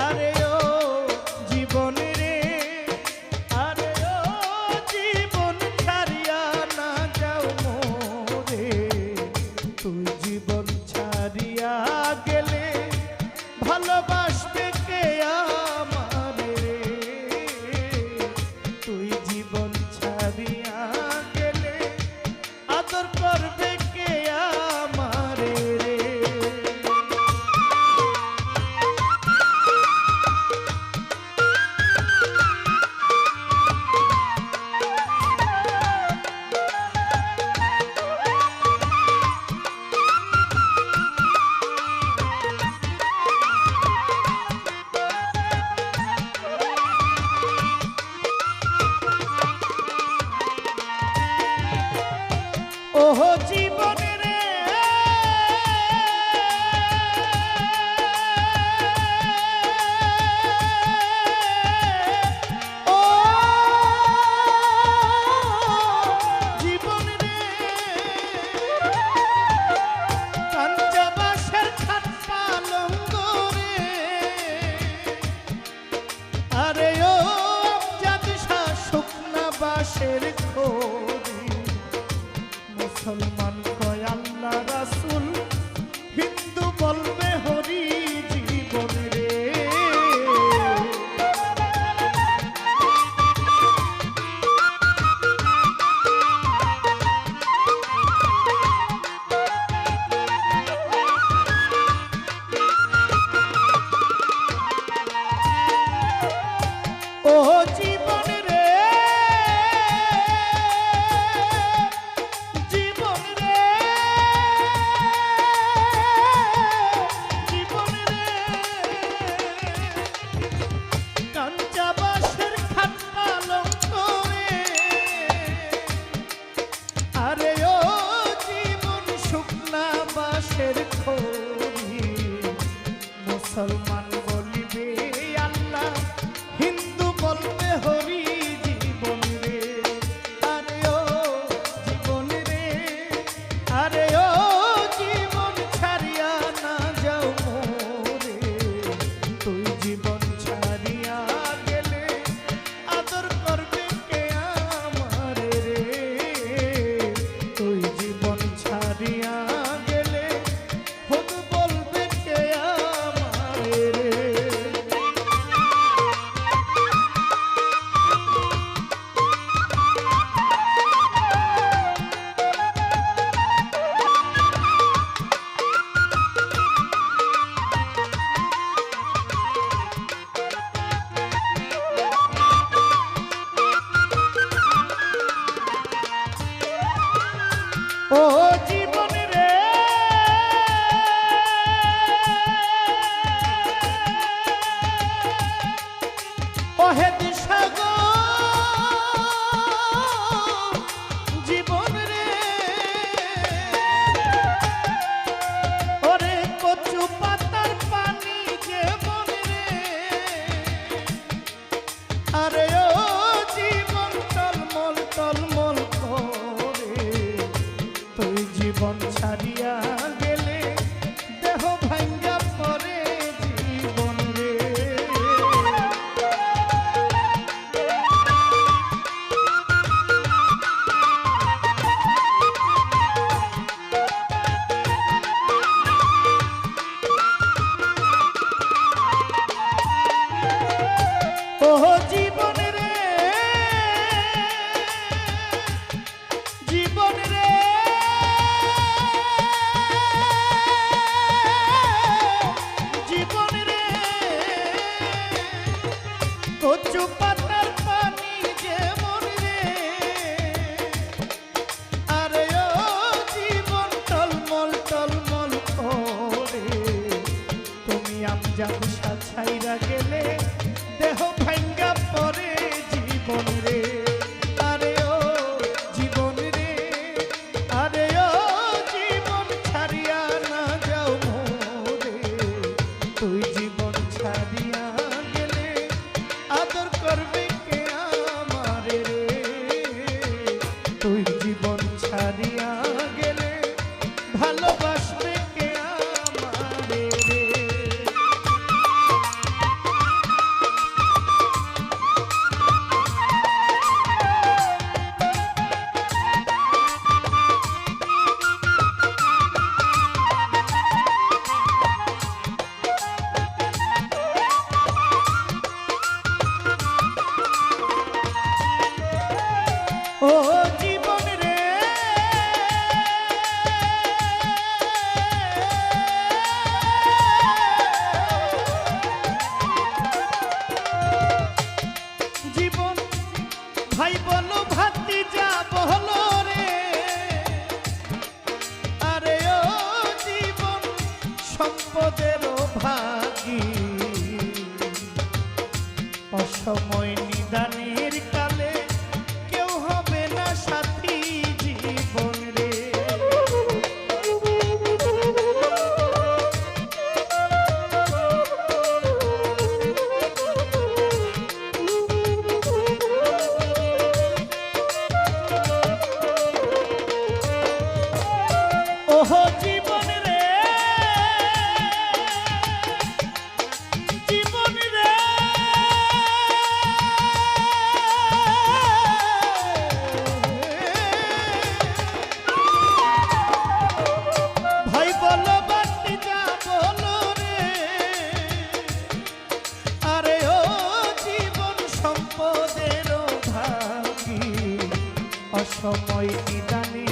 আরে ও জীবন রে, আরে ও জীবন ছাড়িয়া না যাও মোরে, তুই জীবন ছাড়িয়া গেলে ভালোবাসবে কে আমারে রে, তুই জীবন ছাড়িয়া গেলে আদর করবে কে আমারে রে। ওহো জীবন রে, ও জীবন রে, কাঞ্চা বাঁশের খাট পালঙ্ক রে, আরে ও জাতি শুকনা বাঁশের খড়ি, মুসলমান কয় আল্লাহ রাসূল, হিন্দু বলবে হরি জীবন রে। ও জীবন রে, জীবন রে, জীবন রে, কাঞ্চা বাঁশের খাট পালঙ্ক রে, আরে ও জীবন শুকনা বাঁশের খড়ি, মুসলমান বলিবে আল্লাহ, হিন্দু বলবে হরি জীবন রে। আরে ও জীবন রে, আরে ও জীবন ছাড়িয়া না যাও মোরে, তুই জীবন ছাড়িয়া গেলে আদর করবে কে আমারে রে, তুই জীবন ছাড়িয়া গেলে খোদ বলবে কে আমারে রে। ও জীবন রে, ওহে দিশা গো জীবন রে, ওরে কচু পাতার পানি জীবন রে, আরে ও জীবন টলমল টলমল করে, তুই জীবন ছাড়িয়া গেলে দেহ ভাঙ্গা পড়ে জীবন রে। ওহো জীবন রে, জীবন রে, জীবন রে, কচু পাতার পানি যেমন রে, আরে ও জীবন টলমল টলমল করে, তুমি আমজাদ ছাইরা গেলে দেহ ভাঙ্গা পড়ে জীবন রে। আরে ও জীবন রে, আরে ও জীবন ছাড়িয়া না যাও মোরে, তুই জীবন ছাড়িয়া গেলে আদর করবে কে আমারে রে, তুই জীবন ছাড়িয়া গেলে ভালোবাসবে কে আমারে রে। অসময় নিদানের কালে কেউ হবে না সাথী জীবন রে। ওহো জীবন রে, জীবন রে, ভাই বলো বাড়ি যা বলো রে, আরে ও জীবন সম্পদের ভাগী অসময় নিদানে